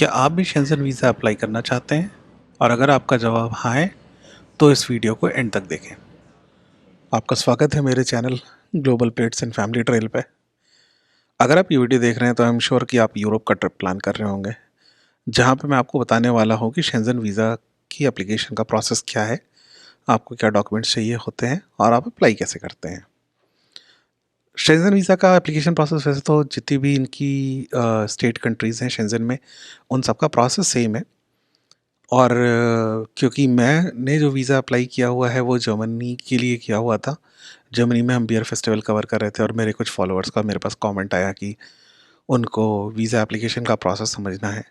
क्या आप भी शेंज़न वीज़ा अप्लाई करना चाहते हैं? और अगर आपका जवाब हाँ है, तो इस वीडियो को एंड तक देखें। आपका स्वागत है मेरे channel global plates and family trail पे। अगर आप ये वीडियो देख रहे हैं तो आई एम श्योर कि आप यूरोप का ट्रिप प्लान कर रहे होंगे, जहाँ पे मैं आपको बताने वाला हूँ कि शेंज़न वीज़ा की एप्लीकेशन का प्रोसेस क्या है, आपको क्या डॉक्यूमेंट्स चाहिए होते हैं और आप अप्लाई कैसे करते हैं। शेंज़न वीज़ा का एप्लीकेशन प्रोसेस वैसे तो जितनी भी इनकी स्टेट कंट्रीज़ हैं शेंज़न में, उन सबका प्रोसेस सेम है। और क्योंकि मैंने जो वीज़ा अप्लाई किया हुआ है वो जर्मनी के लिए किया हुआ था। जर्मनी में हम बियर फेस्टिवल कवर कर रहे थे और मेरे कुछ फॉलोअर्स का मेरे पास कमेंट आया कि उनको वीज़ा एप्लीकेशन का प्रोसेस समझना है।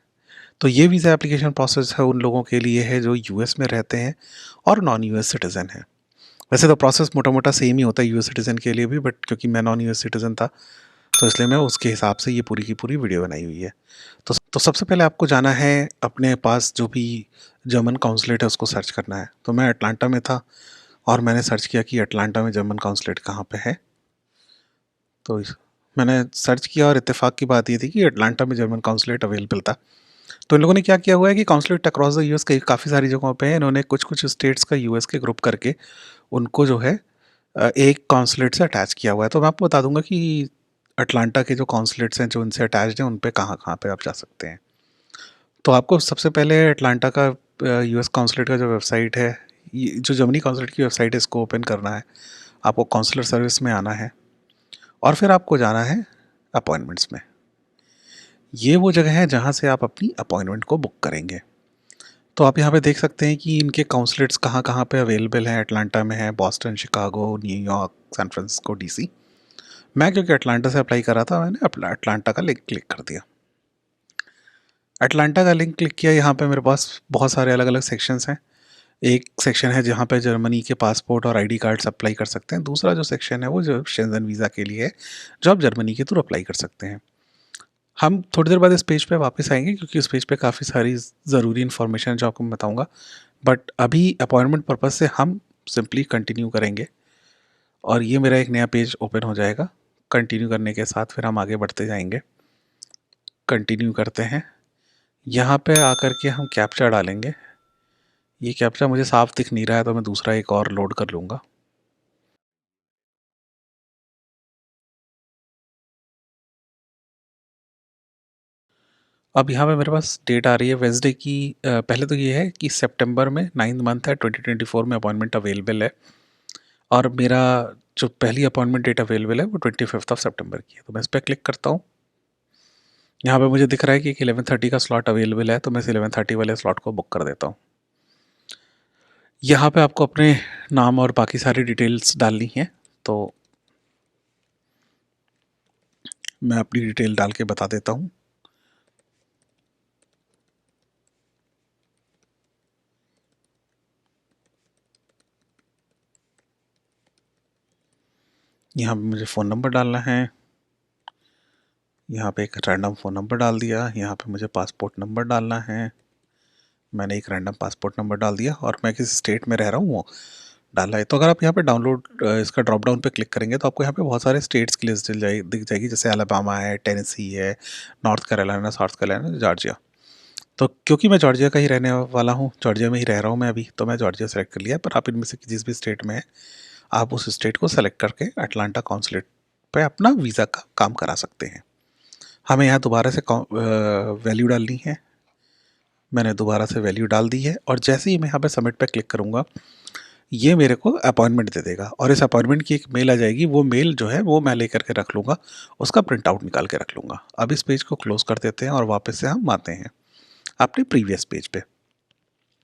तो ये वीज़ा एप्लीकेशन प्रोसेस है उन लोगों के लिए है जो यूएस में रहते हैं और नॉन यूएस सिटीज़न हैं। वैसे तो प्रोसेस मोटा-मोटा सेम ही होता है यूएस सिटीज़न के लिए भी, बट क्योंकि मैं नॉन यूएस सिटीज़न था तो इसलिए मैं उसके हिसाब से ये पूरी की पूरी वीडियो बनाई हुई है। तो सबसे पहले आपको जाना है अपने पास जो भी जर्मन काउंसलेट है उसको सर्च करना है। तो मैं अटलांटा में था और मैंने सर्च किया कि अटलांटा में जर्मन काउंसलेट कहाँ पे है। तो मैंने सर्च किया और इत्तेफाक की बात ये थी कि अटलांटा में जर्मन काउंसलेट अवेलेबल था। तो इन लोगों ने क्या किया हुआ है कि काउंसलेट अक्रॉस द यूएस के काफ़ी सारी जगहों पे है, इन्होंने कुछ कुछ स्टेट्स का यूएस के ग्रुप करके उनको जो है एक काउंसलेट से अटैच किया हुआ है। तो मैं आपको बता दूंगा कि अटलांटा के जो काउंसलेट्स हैं जो इनसे अटैच्ड हैं उन पे कहाँ कहाँ पे आप जा सकते हैं। तो आपको सबसे पहले अटलांटा का यूएस काउंसलेट का जो वेबसाइट है, ये जो जर्मनी काउंसलेट की वेबसाइट है, इसको ओपन करना है। आपको काउंसलर सर्विस में आना है और फिर आपको जाना है अपॉइंटमेंट्स में। ये वो जगह है जहाँ से आप अपनी अपॉइंटमेंट को बुक करेंगे। तो आप यहाँ पे देख सकते हैं कि इनके काउंसलेट्स कहाँ कहाँ पे अवेलेबल हैं। अटलांटा में है, Boston, Chicago, New York, San Francisco, DC. मैं क्योंकि अटलांटा से अप्लाई कर रहा था, मैंने अटलांटा का लिंक क्लिक कर दिया। अटलांटा का लिंक क्लिक किया। यहाँ पे मेरे पास बहुत सारे अलग अलग सेक्शंस हैं। एक सेक्शन है जहाँ पे जर्मनी के पासपोर्ट और आईडी कार्ड्स अप्लाई कर सकते हैं। दूसरा जो सेक्शन है वो जो शेंजन वीज़ा के लिए है, जो आप जर्मनी के थ्रू अप्लाई कर सकते हैं। हम थोड़ी देर बाद इस पेज पे वापस आएंगे क्योंकि इस पेज पे काफ़ी सारी ज़रूरी इन्फॉर्मेशन है जो आपको मैं बताऊंगा। बट अभी अपॉइंटमेंट पर्पज़ से हम सिंपली कंटिन्यू करेंगे और ये मेरा एक नया पेज ओपन हो जाएगा। कंटिन्यू करने के साथ फिर हम आगे बढ़ते जाएंगे। कंटिन्यू करते हैं। यहाँ पे आकर के हम कैप्चा डालेंगे। ये कैप्चा मुझे साफ दिख नहीं रहा है तो मैं दूसरा एक और लोड कर लूँगा। अब यहाँ पे मेरे पास डेट आ रही है वेंसडे की। पहले तो ये है कि सितंबर में 9th मंथ है, 2024 में अपॉइंटमेंट अवेलेबल है। और मेरा जो पहली अपॉइंटमेंट डेट अवेलेबल है वो 25 सितंबर की है। तो मैं इस पर क्लिक करता हूँ। यहाँ पे मुझे दिख रहा है कि 11:30 का स्लॉट अवेलेबल है, तो मैं इस 11:30 वाले स्लॉट को बुक कर देता हूँ। यहाँ पे आपको अपने नाम और बाकी सारी डिटेल्स डालनी है। तो मैं अपनी डिटेल डाल के बता देता हूँ। यहाँ पे मुझे फ़ोन नंबर डालना है। यहाँ पे एक रैंडम फ़ोन नंबर डाल दिया। यहाँ पे मुझे पासपोर्ट नंबर डालना है। मैंने एक रैंडम पासपोर्ट नंबर डाल दिया और मैं किस स्टेट में रह रहा हूँ वो डाला है। तो अगर आप यहाँ पे डाउनलोड इसका ड्रॉप डाउन पे क्लिक करेंगे तो आपको यहाँ पे बहुत सारे स्टेट्स की लिस्ट दिख जाएगी, जैसे अलाबामा है, टेनेसी है, north Carolina, south Carolina, Georgia. तो क्योंकि मैं जॉर्जिया का ही रहने वाला हूँ, जॉर्जिया में ही रह रहा हूँ मैं अभी, तो मैं जॉर्जिया सेलेक्ट कर लिया। पर आप इनमें से जिस भी स्टेट में है आप उस स्टेट को सेलेक्ट करके अटलांटा कॉन्सुलेट पे अपना वीज़ा का काम करा सकते हैं। हमें यहाँ दोबारा से वैल्यू डालनी है। मैंने दोबारा से वैल्यू डाल दी है और जैसे ही मैं यहाँ पे सबमिट पे क्लिक करूँगा ये मेरे को अपॉइंटमेंट दे देगा और इस अपॉइंटमेंट की एक मेल आ जाएगी। वो मेल जो है वो मैं लेकर के रख लूँगा, उसका प्रिंट आउट निकाल के रख लूँगा। अब इस पेज को क्लोज कर देते हैं और वापस से हम आते हैं अपने प्रीवियस पेज पे।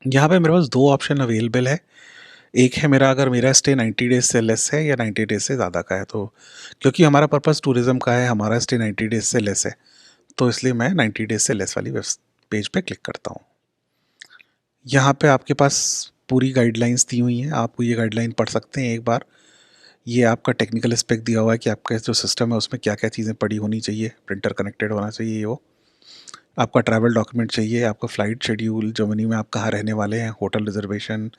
यहाँ पे मेरे पास दो ऑप्शन अवेलेबल है। एक है मेरा, अगर मेरा स्टे 90 डेज से लेस है या 90 डेज से ज़्यादा का है, तो क्योंकि हमारा पर्पज़ टूरिज़्म का है, हमारा स्टे 90 डेज से लेस है, तो इसलिए मैं 90 डेज से लेस वाली पेज पे क्लिक करता हूँ। यहाँ पे आपके पास पूरी गाइडलाइंस दी हुई हैं, आप ये गाइडलाइन पढ़ सकते हैं एक बार। ये आपका टेक्निकल स्पेक दिया हुआ है कि आपका जो सिस्टम है उसमें क्या क्या चीज़ें पड़ी होनी चाहिए, प्रिंटर कनेक्टेड होना चाहिए, वो आपका ट्रैवल डॉक्यूमेंट चाहिए, आपका फ़्लाइट शेड्यूल, जर्मनी में आप कहाँ रहने वाले हैं, होटल रिजर्वेशन,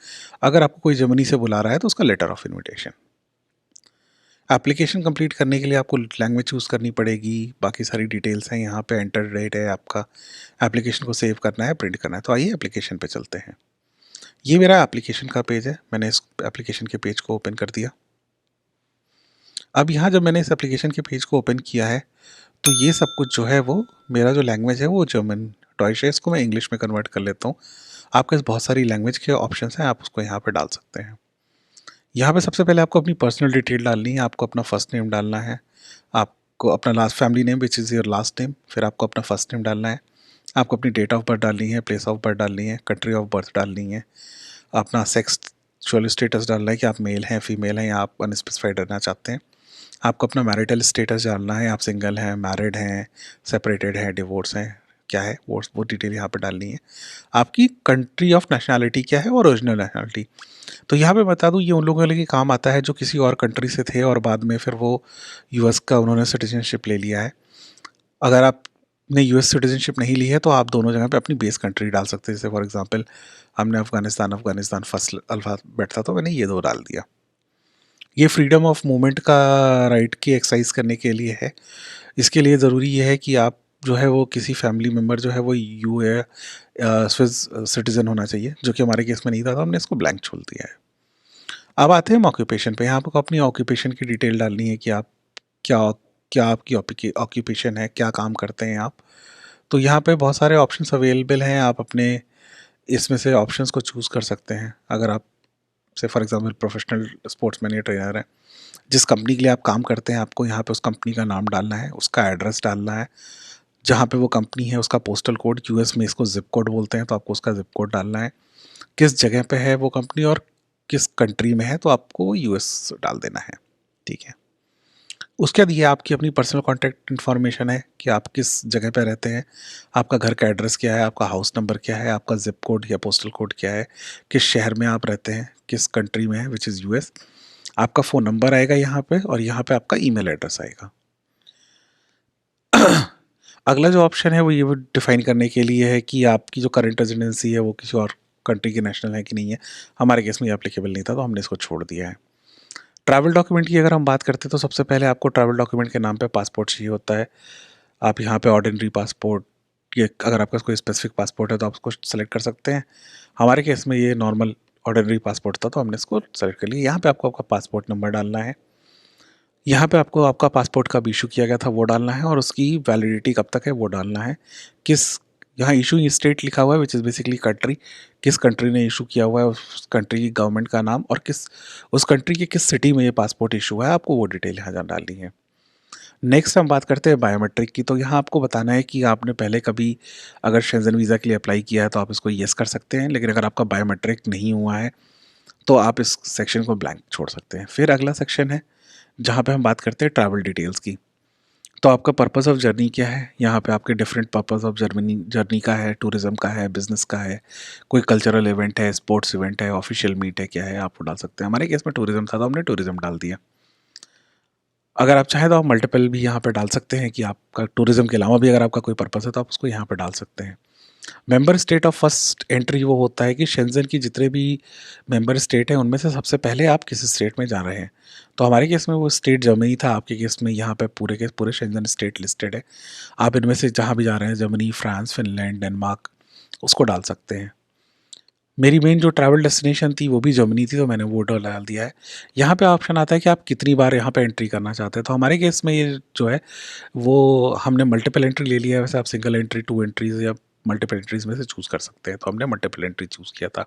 अगर आपको कोई जर्मनी से बुला रहा है तो उसका letter of invitation. Application complete करने के लिए आपको लैंग्वेज चूज़ करनी पड़ेगी, बाकी सारी डिटेल्स हैं यहाँ पे, एंटर डेट है आपका, एप्लीकेशन को सेव करना है, प्रिंट करना है। तो आइए एप्लीकेशन पे चलते हैं। ये मेरा एप्लीकेशन का पेज है, मैंने इस एप्लीकेशन के पेज को ओपन कर दिया। अब यहाँ जब मैंने इस एप्लीकेशन के पेज को ओपन किया है तो ये सब कुछ जो है वो मेरा जो लैंग्वेज है वो जर्मन डॉइच है, इसको मैं इंग्लिश में कन्वर्ट कर लेता हूँ। आपके पास बहुत सारी लैंग्वेज के ऑप्शंस हैं, आप उसको यहाँ पे डाल सकते हैं। यहाँ पे सबसे पहले आपको अपनी पर्सनल डिटेल डालनी है, आपको अपना फर्स्ट नेम डालना है, आपको अपना last family name which is your last name, फिर आपको अपना फर्स्ट नेम डालना है, आपको अपनी डेट ऑफ बर्थ डालनी है, प्लेस ऑफ बर्थ डालनी है, कंट्री ऑफ बर्थ डालनी है, अपना सेक्सुअल स्टेटस डालना है कि आप मेल हैं, फीमेल हैं या आप अनस्पेसिफाइड रहना चाहते हैं, आपको अपना मैरिटल स्टेटस डालना है, आप सिंगल हैं, मैरिड हैं, सेपरेटेड हैं, डिवोर्स हैं, क्या है वो डिटेल यहाँ पे डालनी है। आपकी कंट्री ऑफ नेशनैलिटी क्या है और ओरिजिनल नेशनैलिटी। तो यहाँ पे बता दूँ ये उन लोगों के लिए काम आता है जो किसी और कंट्री से थे और बाद में फिर वो यूएस का उन्होंने सिटीजनशिप ले लिया है। अगर आपने यूएस सिटीजनशिप नहीं ली है तो आप दोनों जगह पे अपनी बेस कंट्री डाल सकते हैं। जैसे फॉर एग्जांपल हमने अफगानिस्तान फर्स्ट अल्फ़ाबेट था तो मैंने ये 2 डाल दिया। ये फ्रीडम ऑफ मूवमेंट का राइट की एक्सरसाइज करने के लिए है। इसके लिए ज़रूरी ये है कि आप जो है वो किसी फैमिली मेम्बर जो है वो स्विस सिटीज़न होना चाहिए, जो कि हमारे केस में नहीं था तो हमने इसको ब्लैंक छोड़ दिया है। अब आते हैं हम ऑक्यूपेशन पे। यहाँ आपको अपनी ऑक्यूपेशन की डिटेल डालनी है कि आप क्या क्या आपकी ऑक्यूपेशन है, क्या काम करते हैं आप। तो यहाँ पे बहुत सारे ऑप्शंस अवेलेबल हैं, आप अपने इसमें से ऑप्शंस को चूज़ कर सकते हैं। अगर आप से फॉर एग्जांपल प्रोफेशनल स्पोर्ट्समैन या ट्रेनर है, जिस कंपनी के लिए आप काम करते हैं आपको यहाँ पे उस कंपनी का नाम डालना है, उसका एड्रेस डालना है, जहाँ पे वो कंपनी है उसका पोस्टल कोड, यूएस में इसको जिप कोड बोलते हैं तो आपको उसका जिप कोड डालना है, किस जगह पे है वो कंपनी और किस कंट्री में है तो आपको यूएस डाल देना है। ठीक है, उसके बाद ये आपकी अपनी पर्सनल कॉन्टैक्ट इन्फॉर्मेशन है कि आप किस जगह पे रहते हैं, आपका घर का एड्रेस क्या है, आपका हाउस नंबर क्या है, आपका जिप कोड या पोस्टल कोड क्या है, किस शहर में आप रहते हैं, किस कंट्री में है विच इज़ यूएस, आपका फ़ोन नंबर आएगा यहाँ पे और यहाँ पे आपका ईमेल एड्रेस आएगा। अगला जो ऑप्शन है वो ये डिफाइन करने के लिए है कि आपकी जो करंट रेजिडेंसी है वो किसी और कंट्री के नेशनल है कि नहीं है। हमारे केस में ये एप्लीकेबल नहीं था तो हमने इसको छोड़ दिया है। ट्रैवल डॉक्यूमेंट की अगर हम बात करते हैं तो सबसे पहले आपको ट्रैवल डॉक्यूमेंट के नाम पे पासपोर्ट चाहिए होता है। आप यहाँ पे ऑर्डिनरी पासपोर्ट, ये अगर आपका कोई स्पेसिफिक पासपोर्ट है तो आप उसको सेलेक्ट कर सकते हैं। हमारे केस में ये नॉर्मल ऑर्डिनरी पासपोर्ट था तो हमने इसको सेलेक्ट कर लिया। यहाँ पे आपको आपका पासपोर्ट नंबर डालना है, यहाँ पे आपको आपका पासपोर्ट कब इशू किया गया था वो डालना है और उसकी वैलिडिटी कब तक है वो डालना है। किस यहाँ इशू स्टेट लिखा हुआ है विच इज़ बेसिकली कंट्री, किस कंट्री ने इशू किया हुआ है, उस कंट्री की गवर्नमेंट का नाम और किस उस कंट्री के किस सिटी में ये पासपोर्ट इशू है, आपको वो डिटेल यहाँ डालनी है। नेक्स्ट हम बात करते हैं बायोमेट्रिक की। तो यहाँ आपको बताना है कि आपने पहले कभी अगर शेंजन वीज़ा के लिए अप्लाई किया है तो आप इसको येस कर सकते हैं, लेकिन अगर आपका बायोमेट्रिक नहीं हुआ है तो आप इस सेक्शन को ब्लैंक छोड़ सकते हैं। फिर अगला सेक्शन है जहाँ पे हम बात करते हैं ट्रैवल डिटेल्स की। तो आपका पर्पस ऑफ जर्नी क्या है, यहाँ पे आपके डिफरेंट पर्पस ऑफ जर्नी का है, टूरिज्म का है, बिजनेस का है, कोई कल्चरल इवेंट है, स्पोर्ट्स इवेंट है, ऑफिशियल मीट है, क्या है आप वो डाल सकते हैं। हमारे केस में टूरिज्म था तो हमने टूरिज्म डाल दिया। अगर आप चाहें तो आप मल्टीपल भी यहाँ पे डाल सकते हैं कि आपका टूरिज्म के अलावा भी अगर आपका कोई पर्पस है तो आप उसको यहाँ पे डाल सकते हैं। Member state of first entry वो होता है कि शेंजन की जितने भी मेंबर स्टेट हैं उनमें से सबसे पहले आप किसी स्टेट में जा रहे हैं। तो हमारे केस में वो स्टेट जर्मनी था, आपके केस में यहाँ पे पूरे के पूरे शेंजन स्टेट लिस्टेड है। आप इनमें से जहाँ भी जा रहे हैं, जर्मनी, फ्रांस, फिनलैंड, डेनमार्क, उसको डाल सकते हैं। मेरी मेन जो ट्रैवल डेस्टिनेशन थी वो भी जर्मनी थी तो मैंने वो डाल दिया है। यहाँ पे ऑप्शन आता है कि आप कितनी बार यहाँ पे एंट्री करना चाहते हैं। तो हमारे केस में ये जो है वो हमने मल्टीपल एंट्री ले लिया है। वैसे आप सिंगल एंट्री, 2 एंट्रीज या मल्टीपल एंट्रीज में से चूज़ कर सकते हैं, तो हमने मल्टीपल एंट्री चूज़ किया था।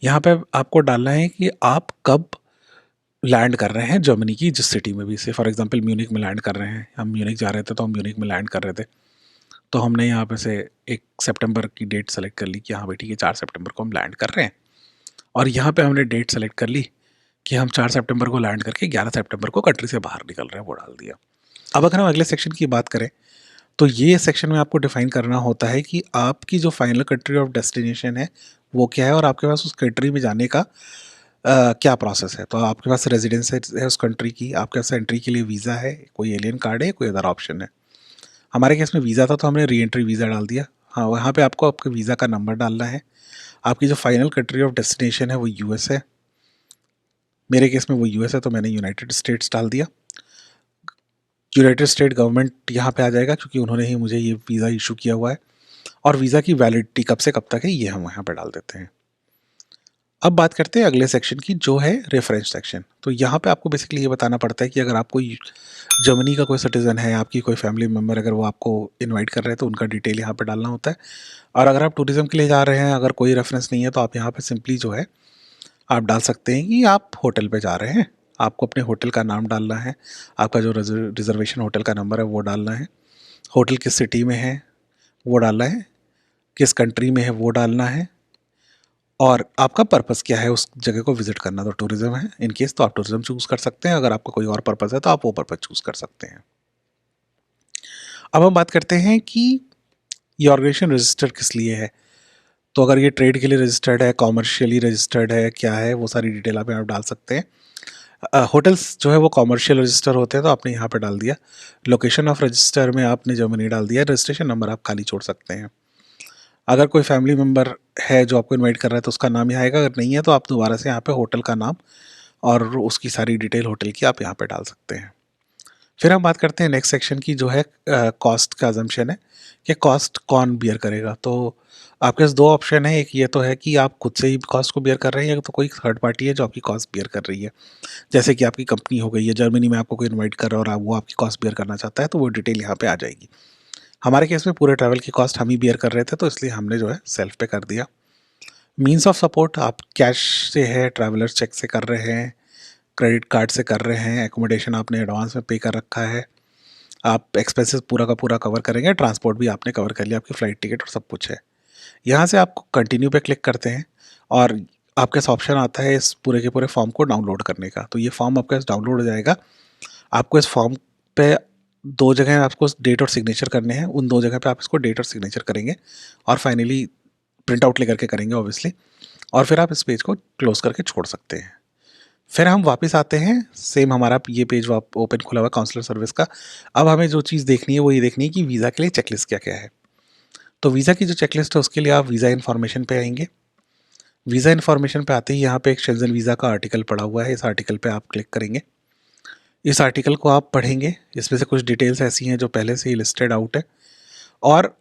यहाँ पे आपको डालना है कि आप कब लैंड कर रहे हैं जर्मनी की जिस सिटी में भी। से फॉर एग्जांपल म्यूनिक में लैंड कर रहे हैं, हम म्यूनिक जा रहे थे तो हम म्यूनिक में लैंड कर रहे थे, तो हमने यहाँ पे से 1 सितंबर की डेट सेलेक्ट कर ली कि हाँ भाई ठीक है 4 सितंबर को हम लैंड कर रहे हैं। और यहाँ पे हमने डेट सेलेक्ट कर ली कि हम 4 सितंबर को लैंड करके 11 सितंबर को कंट्री से बाहर निकल रहे हैं, वो डाल दिया। अब अगर हम अगले सेक्शन की बात करें तो ये सेक्शन में आपको डिफाइन करना होता है कि आपकी जो फाइनल कंट्री ऑफ डेस्टिनेशन है वो क्या है और आपके पास उस कंट्री में जाने का क्या प्रोसेस है। तो आपके पास रेजिडेंस है उस कंट्री की, आपके पास एंट्री के लिए वीज़ा है, कोई एलियन कार्ड है, कोई अदर ऑप्शन है। हमारे केस में वीज़ा था तो हमने री एंट्री वीज़ा डाल दिया। हाँ, वहाँ पे आपको आपके वीज़ा का नंबर डालना है। आपकी जो फाइनल कंट्री ऑफ डेस्टिनेशन है वो यूएस है। मेरे केस में वो यूएस है तो मैंने यूनाइटेड स्टेट्स डाल दिया। यूनाइटेड स्टेट गवर्नमेंट यहाँ पे आ जाएगा क्योंकि उन्होंने ही मुझे ये वीज़ा इशू किया हुआ है, और वीज़ा की वैलिडिटी कब से कब तक है ये हम यहाँ पे डाल देते हैं। अब बात करते हैं अगले सेक्शन की, जो है रेफरेंस सेक्शन। तो यहाँ पे आपको बेसिकली ये बताना पड़ता है कि अगर आपको जर्मनी का कोई सिटीज़न है, आपकी कोई फैमिली मेम्बर, अगर वो आपको इनवाइट कर रहे हैं तो उनका डिटेल यहाँ पे डालना होता है। और अगर आप टूरिज़्म के लिए जा रहे हैं, अगर कोई रेफरेंस नहीं है, तो आप यहाँ पे सिंपली जो है आप डाल सकते हैं कि आप होटल पे जा रहे हैं, आपको अपने होटल का नाम डालना है, आपका जो रिजर्वेशन होटल का नंबर है वो डालना है, होटल किस सिटी में है वो डालना है, किस कंट्री में है वो डालना है, और आपका पर्पस क्या है उस जगह को विजिट करना। तो टूरिज्म है इन केस, तो आप टूरिज्म चूज़ कर सकते हैं। अगर आपका कोई और पर्पस है तो आप वो पर्पस चूज़ कर सकते हैं। अब हम बात करते हैं कि ये ऑर्गेनाइजेशन रजिस्टर किस लिए है। तो अगर ये ट्रेड के लिए रजिस्टर्ड है, कॉमर्शियली रजिस्टर्ड है, क्या है, वो सारी डिटेल आप यहाँ डाल सकते हैं। होटल्स जो है वो कॉमर्शियल रजिस्टर होते हैं तो आपने यहाँ पे डाल दिया। लोकेशन ऑफ रजिस्टर में आपने जर्मनी डाल दिया। रजिस्ट्रेशन नंबर आप खाली छोड़ सकते हैं। अगर कोई फैमिली मेम्बर है जो आपको इनवाइट कर रहा है तो उसका नाम यहाँ आएगा, अगर नहीं है तो आप दोबारा से यहाँ पे होटल का नाम और उसकी सारी डिटेल होटल की आप यहाँ पे डाल सकते हैं। फिर हम बात करते हैं नेक्स्ट सेक्शन की, जो है कॉस्ट का अजम्पशन है कि कॉस्ट कौन बियर करेगा। तो आपके पास दो ऑप्शन है, एक ये तो है कि आप खुद से ही कॉस्ट को बियर कर रहे हैं, या तो कोई थर्ड पार्टी है जो आपकी कॉस्ट बियर कर रही है। जैसे कि आपकी कंपनी हो गई है, जर्मनी में आपको कोई इन्वाइट कर रहा है और वो आपकी कॉस्ट बियर करना चाहता है, तो वो डिटेल यहाँ पे आ जाएगी। हमारे केस में पूरे ट्रैवल की कॉस्ट हम ही बियर कर रहे थे, तो इसलिए हमने जो है सेल्फ पे कर दिया। मीन्स ऑफ सपोर्ट, आप कैश से है, ट्रैवलर चेक से कर रहे हैं, क्रेडिट कार्ड से कर रहे हैं, एकोमोडेशन आपने एडवांस में पे कर रखा है, आप एक्सपेंसेस पूरा का पूरा कवर करेंगे, ट्रांसपोर्ट भी आपने कवर कर लिया, आपकी फ़्लाइट टिकट और सब कुछ है। यहाँ से आप कंटिन्यू पे क्लिक करते हैं और आपके पास ऑप्शन आता है इस पूरे के पूरे फॉर्म को डाउनलोड करने का। तो ये फॉर्म आपके पास डाउनलोड हो जाएगा। आपको इस फॉर्म पे दो जगह आपको डेट और सिग्नेचर करने हैं, उन दो जगह पे आप इसको डेट और सिग्नेचर करेंगे और फाइनली प्रिंट आउट लेकर के करेंगे ऑब्वियसली, और फिर आप इस पेज को क्लोज करके छोड़ सकते हैं। फिर हम वापस आते हैं, सेम हमारा ये पेज ओपन खुला हुआ काउंसलर सर्विस का। अब हमें जो चीज़ देखनी है वो ये देखनी है कि वीज़ा के लिए चेकलिस्ट क्या क्या है। तो वीज़ा की जो चेकलिस्ट है उसके लिए आप वीज़ा इन्फॉर्मेशन पे आएंगे। वीज़ा इन्फॉर्मेशन पे आते ही यहाँ पे एक शेंजन वीज़ा का आर्टिकल पड़ा हुआ है, इस आर्टिकल पे आप क्लिक करेंगे। इस आर्टिकल को आप पढ़ेंगे, इसमें से कुछ डिटेल्स ऐसी हैं जो पहले से ही लिस्टेड आउट है, और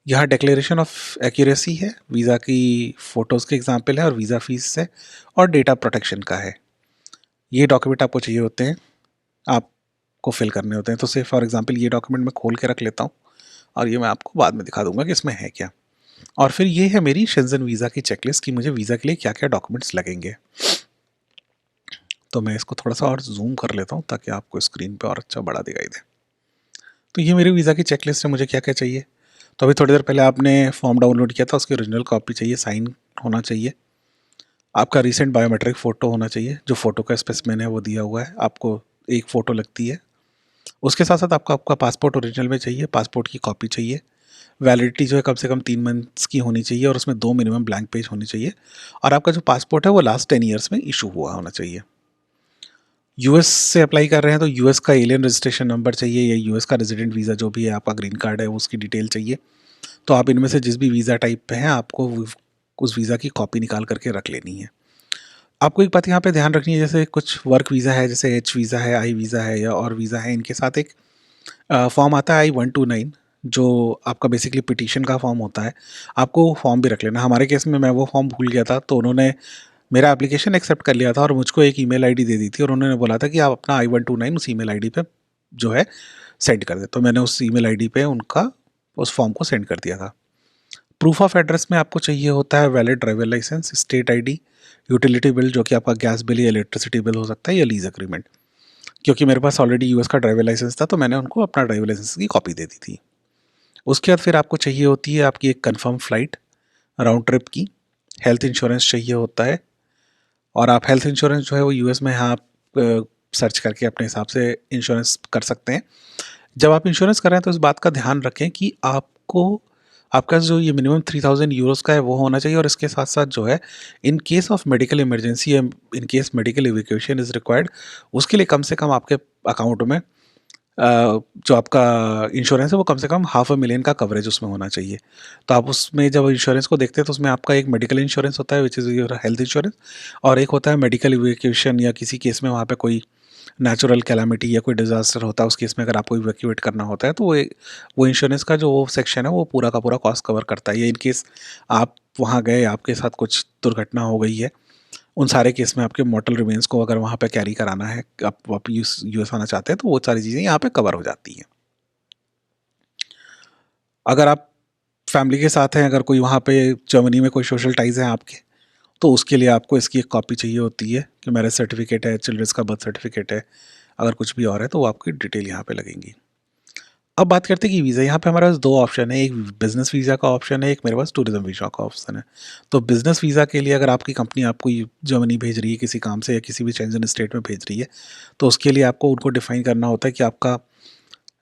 यहाँ डिक्लेरेशन ऑफ एक्यूरेसी है, वीज़ा की फ़ोटोज़ के एग्जाम्पल है, और वीज़ा फीस है, और डेटा प्रोटेक्शन का है। ये डॉक्यूमेंट आपको चाहिए होते हैं, आपको फिल करने होते हैं। तो से फॉर एग्जांपल ये डॉक्यूमेंट मैं खोल के रख लेता हूँ और ये मैं आपको बाद में दिखा दूंगा कि इसमें है क्या। और फिर ये है मेरी शेंजन वीज़ा की चेकलिस्ट कि मुझे वीज़ा के लिए क्या क्या डॉक्यूमेंट्स लगेंगे। तो मैं इसको थोड़ा सा और जूम कर लेता हूँ ताकि आपको स्क्रीन पे और अच्छा बड़ा दिखाई दे। तो ये मेरी वीज़ा की चेकलिस्ट है, मुझे क्या क्या चाहिए। तो अभी थोड़ी देर पहले आपने फॉर्म डाउनलोड किया था, उसकी ओरिजिनल कॉपी चाहिए, साइन होना चाहिए, आपका रिसेंट बायोमेट्रिक फ़ोटो होना चाहिए, जो फ़ोटो का स्पेसिमेन है वो दिया हुआ है, आपको एक फ़ोटो लगती है। उसके साथ साथ आपका आपका पासपोर्ट ओरिजिनल में चाहिए, पासपोर्ट की कॉपी चाहिए, वैलिडिटी जो है कम से कम 3 मंथ्स की होनी चाहिए, और उसमें 2 मिनिमम ब्लैंक पेज होने चाहिए, और आपका जो पासपोर्ट है वो लास्ट 10 ईयर्स में इशू हुआ होना चाहिए। यूएस से अप्लाई कर रहे हैं तो यूएस का एलियन रजिस्ट्रेशन नंबर चाहिए, या यूएस का रेजिडेंट वीज़ा जो भी है, आपका ग्रीन कार्ड है उसकी डिटेल चाहिए। तो आप इनमें से जिस भी वीज़ा टाइप पे हैं आपको उस वीज़ा की कॉपी निकाल करके रख लेनी है। आपको एक बात यहाँ पे ध्यान रखनी है, जैसे कुछ वर्क वीज़ा है, जैसे एच वीज़ा है, आई वीज़ा है, या और वीज़ा है, इनके साथ एक फॉर्म आता है I-129, जो आपका बेसिकली पिटीशन का फॉर्म होता है। आपको वो फॉर्म भी रख लेना। हमारे केस में मैं वो फॉर्म भूल गया था, तो उन्होंने मेरा एप्लीकेशन एक्सेप्ट कर लिया था और मुझको एक ईमेल आईडी दे दी थी, और उन्होंने बोला था कि आप अपना I-129 उस ईमेल आईडी पे जो है सेंड कर दे। तो मैंने उस ईमेल आईडी पे उनका उस फॉर्म को सेंड कर दिया था। प्रूफ ऑफ एड्रेस में आपको चाहिए होता है valid driver license, state ID, utility bill जो कि आपका गैस बिल या इलेक्ट्रिसिटी बिल हो सकता है, या लीज एग्रीमेंट। क्योंकि मेरे पास ऑलरेडी यूएस का ड्राइवर लाइसेंस था तो मैंने उनको अपना ड्राइवर लाइसेंस की कॉपी दे दी थी। उसके बाद फिर आपको चाहिए होती है आपकी एक कंफर्म फ्लाइट राउंड ट्रिप की, हेल्थ इंश्योरेंस चाहिए होता है, और आप हेल्थ इंश्योरेंस जो है वो यूएस में यहाँ आप सर्च करके अपने हिसाब से इंश्योरेंस कर सकते हैं। जब आप इंश्योरेंस कर रहे हैं तो इस बात का ध्यान रखें कि आपको आपका जो ये मिनिमम 3000 यूरोज़ का है वो होना चाहिए, और इसके साथ साथ जो है in case of medical emergency, in case medical evacuation is required, उसके लिए कम से कम आपके अकाउंट में जो आपका इंश्योरेंस है वो कम से कम 500,000 का कवरेज उसमें होना चाहिए। तो आप उसमें जब इंश्योरेंस को देखते हैं तो उसमें आपका एक मेडिकल इंश्योरेंस होता है which is your health insurance, और एक होता है मेडिकल इवैक्यूएशन, या किसी केस में वहाँ पे कोई नेचुरल कैलामिटी या कोई डिजास्टर होता है, उस केस में अगर आपको इवैक्यूएट करना होता है तो वो इंश्योरेंस का जो वो सेक्शन है वो पूरा का पूरा कॉस्ट कवर करता है। या इन केस आप वहाँ गए, आपके साथ कुछ दुर्घटना हो गई है, उन सारे केस में आपके मॉर्टल रिमेन्स को अगर वहाँ पे कैरी कराना है, आप यूएस आना चाहते हैं, तो वो सारी चीज़ें यहाँ पे कवर हो जाती हैं। अगर आप फैमिली के साथ हैं, अगर कोई वहाँ पे जर्मनी में कोई सोशल टाइज हैं आपके, तो उसके लिए आपको इसकी एक कॉपी चाहिए होती है कि मैरिज सर्टिफिकेट है, चिल्ड्रंस का बर्थ सर्टिफिकेट है, अगर कुछ भी और है तो वो आपकी डिटेल यहाँ पे लगेंगी। अब बात करते हैं कि वीज़ा। यहाँ पे हमारे पास दो ऑप्शन है, एक बिज़नेस वीज़ा का ऑप्शन है, एक मेरे पास टूरिज्म वीज़ा का ऑप्शन है। तो बिज़नेस वीज़ा के लिए अगर आपकी कंपनी आपको जर्मनी भेज रही है किसी काम से, या किसी भी शेंजन स्टेट में भेज रही है, तो उसके लिए आपको उनको डिफाइन करना होता है कि आपका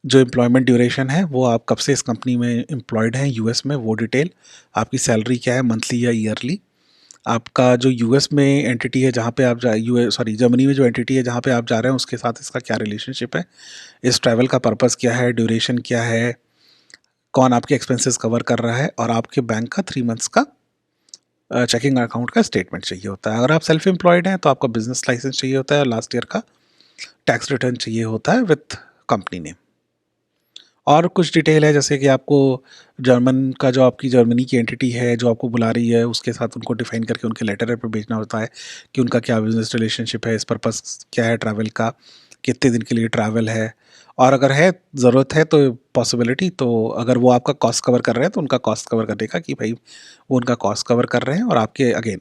जो एम्प्लॉयमेंट ड्यूरेशन है वो आप कब से इस कंपनी में एम्प्लॉयड हैं यूएस में, वो डिटेल, आपकी सैलरी क्या है मंथली या ईयरली, आपका जो यूएस में एंटिटी है जहाँ पे आप जा यूएस सॉरी जर्मनी में जो एंटिटी है जहाँ पे आप जा रहे हैं उसके साथ इसका क्या रिलेशनशिप है, इस ट्रैवल का पर्पस क्या है, ड्यूरेशन क्या है, कौन आपके एक्सपेंसेस कवर कर रहा है, और आपके बैंक का 3 मंथ्स का चेकिंग अकाउंट का स्टेटमेंट चाहिए होता है। अगर आप सेल्फ एम्प्लॉयड हैं तो आपका बिजनेस लाइसेंस चाहिए होता है, लास्ट ईयर का टैक्स रिटर्न चाहिए होता है विथ कंपनी नेम। और कुछ डिटेल है जैसे कि आपको जर्मन का जो आपकी जर्मनी की एंटिटी है जो आपको बुला रही है उसके साथ उनको डिफाइन करके उनके लेटर पर भेजना होता है कि उनका क्या बिजनेस रिलेशनशिप है, इस पर्पस क्या है ट्रैवल का, कितने दिन के लिए ट्रैवल है, और अगर है ज़रूरत है तो पॉसिबिलिटी, तो अगर वो आपका कॉस्ट कवर कर रहे हैं तो उनका कॉस्ट कवर करने का कि भाई वो उनका कॉस्ट कवर कर रहे हैं, और आपके अगेन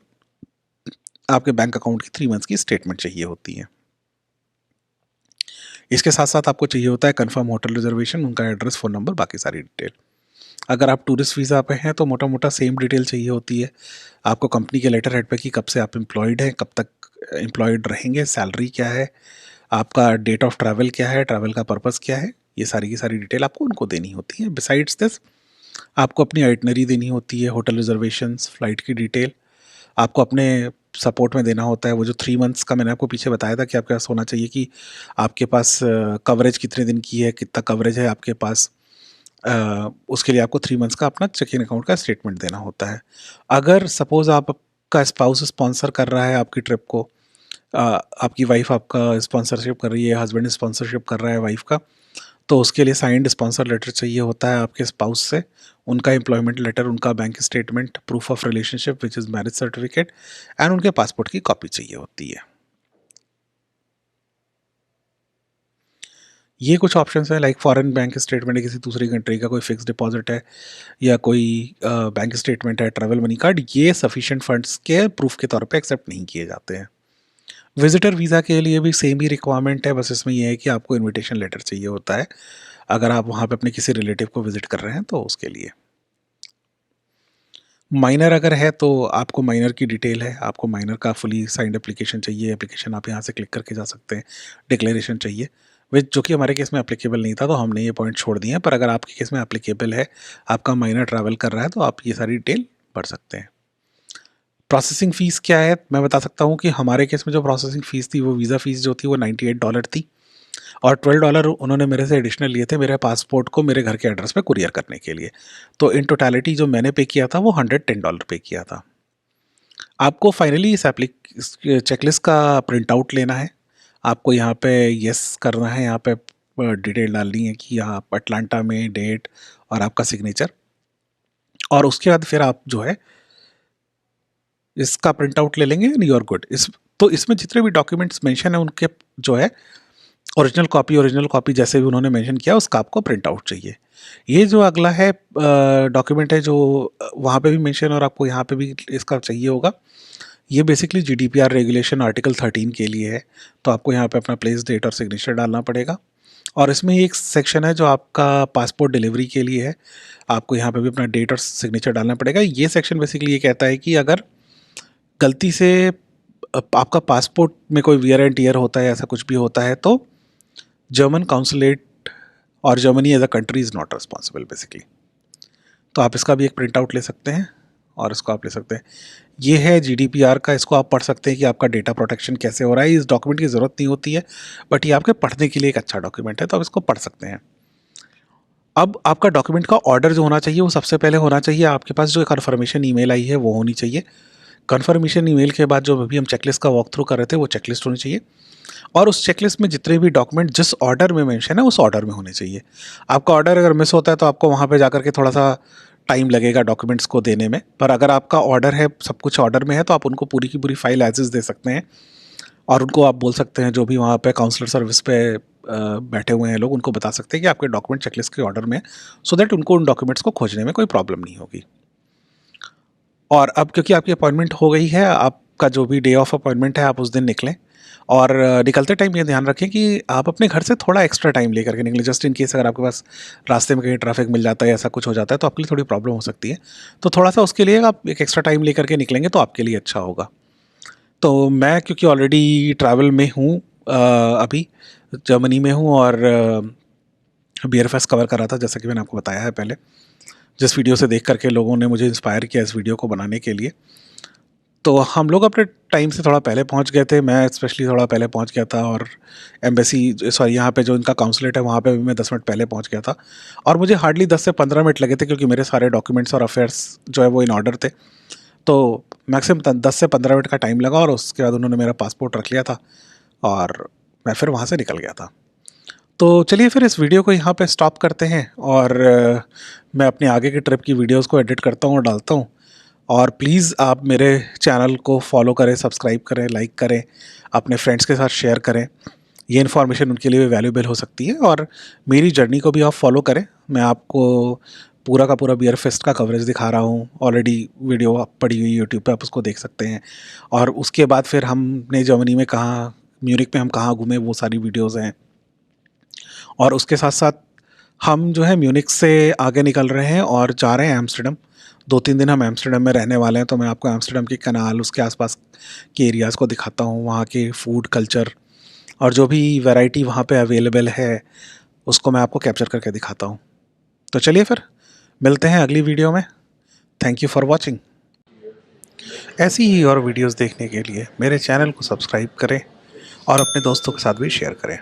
आपके बैंक अकाउंट की 3 मंथ्स की स्टेटमेंट चाहिए होती है। इसके साथ साथ आपको चाहिए होता है कंफर्म होटल रिजर्वेशन, उनका एड्रेस, फ़ोन नंबर, बाकी सारी डिटेल। अगर आप टूरिस्ट वीज़ा पे हैं तो मोटा मोटा सेम डिटेल चाहिए होती है आपको कंपनी के लेटर हेड पे कि कब से आप एम्प्लॉयड हैं, कब तक एम्प्लॉयड रहेंगे, सैलरी क्या है, आपका डेट ऑफ ट्रैवल क्या है, ट्रैवल का पर्पस क्या है, ये सारी की सारी डिटेल आपको उनको देनी होती है। बिसाइड्स दिस आपको अपनी आइटनरी देनी होती है, होटल रिजर्वेशंस, फ्लाइट की डिटेल, आपको अपने सपोर्ट में देना होता है। वो जो 3 मंथ्स का मैंने आपको पीछे बताया था कि आपके पास होना चाहिए कि आपके पास कवरेज कितने दिन की है, कितना कवरेज है आपके पास, उसके लिए आपको 3 मंथ्स का अपना चेकिंग अकाउंट का स्टेटमेंट देना होता है। अगर सपोज़ आपका स्पाउस स्पॉन्सर कर रहा है आपकी ट्रिप को, आपकी वाइफ आपका स्पॉन्सरशिप कर रही है, हस्बैंड स्पॉन्सरशिप कर रहा है वाइफ का, तो उसके लिए साइंड स्पॉन्सर लेटर चाहिए होता है आपके स्पाउस से, उनका एम्प्लॉयमेंट लेटर, उनका bank statement, proof of relationship which is marriage certificate, and उनके पासपोर्ट की कॉपी चाहिए होती है। ये कुछ ऑप्शंस हैं, लाइक फॉरेन बैंक स्टेटमेंट है, किसी दूसरी कंट्री का कोई फिक्स डिपॉजिट है, या कोई बैंक स्टेटमेंट है, ट्रैवल मनी कार्ड, ये सफिशिएंट फंड्स के प्रूफ के तौर पे एक्सेप्ट नहीं किए जाते हैं। विजिटर वीज़ा के लिए भी सेम ही रिक्वायरमेंट है, बस इसमें यह है कि आपको इनविटेशन लेटर चाहिए होता है अगर आप वहाँ पे अपने किसी रिलेटिव को विजिट कर रहे हैं तो उसके लिए। माइनर अगर है तो आपको माइनर की डिटेल है, आपको माइनर का फुली साइंड एप्लीकेशन चाहिए, एप्लीकेशन आप यहाँ से क्लिक करके जा सकते हैं, डिक्लेरेशन चाहिए, विच जो कि हमारे केस में एप्लीकेबल नहीं था तो हमने ये पॉइंट छोड़ दिए हैं, पर अगर आपके केस में एप्लीकेबल है, आपका माइनर ट्रैवल कर रहा है, तो आप ये सारी डिटेल भर सकते हैं। प्रोसेसिंग फ़ीस क्या है, मैं बता सकता हूँ कि हमारे केस में जो प्रोसेसिंग फ़ीस थी वो वीज़ा फ़ीस जो थी वो $98 थी, और $12 उन्होंने मेरे से एडिशनल लिए थे मेरे पासपोर्ट को मेरे घर के एड्रेस पे कुरियर करने के लिए। तो इन टोटलिटी जो मैंने पे किया था वो $110 पे किया था। आपको फाइनली इस चेकलिस्ट का प्रिंट आउट लेना है, आपको यहाँ पे यस करना है, यहाँ पे डिटेल डालनी है कि आप अटलांटा में डेट और आपका सिग्नेचर, और उसके बाद फिर आप जो है इसका प्रिंट आउट ले लेंगे एंड यू आर गुड। तो इसमें जितने भी डॉक्यूमेंट्स मेंशन है उनके जो है ओरिजिनल कॉपी जैसे भी उन्होंने मेंशन किया उसका आपको प्रिंट आउट चाहिए। ये जो अगला है डॉक्यूमेंट है जो वहाँ पे भी मेंशन और आपको यहाँ पे भी इसका चाहिए होगा, ये बेसिकली जीडीपीआर रेगुलेशन आर्टिकल 13 के लिए है, तो आपको यहाँ पे अपना प्लेस डेट और सिग्नेचर डालना पड़ेगा। और इसमें एक सेक्शन है जो आपका पासपोर्ट डिलीवरी के लिए है, आपको यहाँ पे भी अपना डेट और सिग्नेचर डालना पड़ेगा। ये सेक्शन बेसिकली ये कहता है कि अगर गलती से आपका पासपोर्ट में कोई वियर एंड टीयर होता है, ऐसा कुछ भी होता है, तो जर्मन काउंसुलेट और Germany as a country is not responsible basically. तो आप इसका भी एक प्रिंट आउट ले सकते हैं और इसको आप ले सकते हैं। ये है GDPR का, इसको आप पढ़ सकते हैं कि आपका डेटा प्रोटेक्शन कैसे हो रहा है। इस डॉक्यूमेंट की ज़रूरत नहीं होती है, बट ये आपके पढ़ने के लिए एक अच्छा डॉक्यूमेंट है, तो आप इसको पढ़ सकते हैं। अब आपका डॉक्यूमेंट का ऑर्डर जो होना चाहिए वो सबसे पहले होना चाहिए आपके पास जो कन्फर्मेशन ईमेल आई है वो होनी चाहिए। कन्फर्मेशन ईमेल के बाद जो अभी हम चेकलिस्ट का वॉक थ्रू कर रहे थे वो चेकलिस्ट होनी चाहिए, और उस चेकलिस्ट में जितने भी डॉक्यूमेंट जिस ऑर्डर में मेंशन है उस ऑर्डर में होने चाहिए। आपका ऑर्डर अगर मिस होता है तो आपको वहाँ पे जाकर के थोड़ा सा टाइम लगेगा डॉक्यूमेंट्स को देने में, पर अगर आपका ऑर्डर है, सब कुछ ऑर्डर में है, तो आप उनको पूरी की पूरी फाइल एज इज दे सकते हैं। और उनको आप बोल सकते हैं, जो भी वहाँ पे काउंसलर सर्विस पे बैठे हुए हैं लोग, उनको बता सकते हैं कि आपके डॉक्यूमेंट चेकलिस्ट के ऑर्डर में, सो दैट उनको उन डॉक्यूमेंट्स को खोजने में कोई प्रॉब्लम नहीं होगी। और अब क्योंकि आपकी अपॉइंटमेंट हो गई है, आपका जो भी डे ऑफ अपॉइंटमेंट है आप उस दिन निकलें, और निकलते टाइम ये ध्यान रखें कि आप अपने घर से थोड़ा एक्स्ट्रा टाइम लेकर के निकलें, जस्ट इन केस अगर आपके पास रास्ते में कहीं ट्रैफिक मिल जाता है, ऐसा कुछ हो जाता है तो आपके लिए थोड़ी प्रॉब्लम हो सकती है। तो थोड़ा सा उसके लिए आप एक एक्स्ट्रा टाइम लेकर के निकलेंगे तो आपके लिए अच्छा होगा। तो मैं क्योंकि ऑलरेडी ट्रैवल में हूँ, अभी जर्मनी में हूँ, और BRFS कवर कर रहा था, जैसा कि मैंने आपको बताया है पहले, जिस वीडियो से देख करके लोगों ने मुझे इंस्पायर किया इस वीडियो को बनाने के लिए। तो हम लोग अपने टाइम से थोड़ा पहले पहुंच गए थे, मैं स्पेशली थोड़ा पहले पहुंच गया था, और एम्बेसी सॉरी यहाँ पे जो इनका काउंसलेट है वहाँ पे भी मैं 10 मिनट पहले पहुंच गया था। और मुझे हार्डली 10 से 15 मिनट लगे थे, क्योंकि मेरे सारे डॉक्यूमेंट्स और अफेयर्स जो है वो इन ऑर्डर थे। तो मैक्सिमम 10 से 15 मिनट का टाइम लगा, और उसके बाद उन्होंने मेरा पासपोर्ट रख लिया था और मैं फिर वहाँ से निकल गया था। तो चलिए फिर इस वीडियो को यहाँ पे स्टॉप करते हैं, और मैं अपने आगे की ट्रिप की वीडियोस को एडिट करता हूँ और डालता हूँ। और प्लीज़ आप मेरे चैनल को फॉलो करें, सब्सक्राइब करें, लाइक करें, अपने फ्रेंड्स के साथ शेयर करें। ये इन्फॉर्मेशन उनके लिए भी वैल्यूबल हो सकती है, और मेरी जर्नी को भी आप फॉलो करें। मैं आपको पूरा का पूरा बियर फेस्ट का कवरेज दिखा रहा हूँ, ऑलरेडी वीडियो आप पड़ी हुई यूट्यूब पे, आप उसको देख सकते हैं। और उसके बाद फिर हमने जर्मनी में कहाँ, म्यूनिक में हम कहाँ घूमे, वो सारी वीडियोज़ हैं। और उसके साथ साथ हम जो है म्यूनिक से आगे निकल रहे हैं और जा रहे हैं एम्स्टर्डम। 2-3 दिन हम एम्स्टर्डम में रहने वाले हैं, तो मैं आपको एम्स्टर्डम की कनाल, उसके आसपास के एरियाज़ को दिखाता हूँ, वहाँ के फूड कल्चर और जो भी वैरायटी वहाँ पे अवेलेबल है उसको मैं आपको कैप्चर करके दिखाता हूँ। तो चलिए फिर मिलते हैं अगली वीडियो में। Thank you for watching. ऐसी ही और वीडियोज़ देखने के लिए मेरे चैनल को सब्सक्राइब करें और अपने दोस्तों के साथ भी शेयर करें।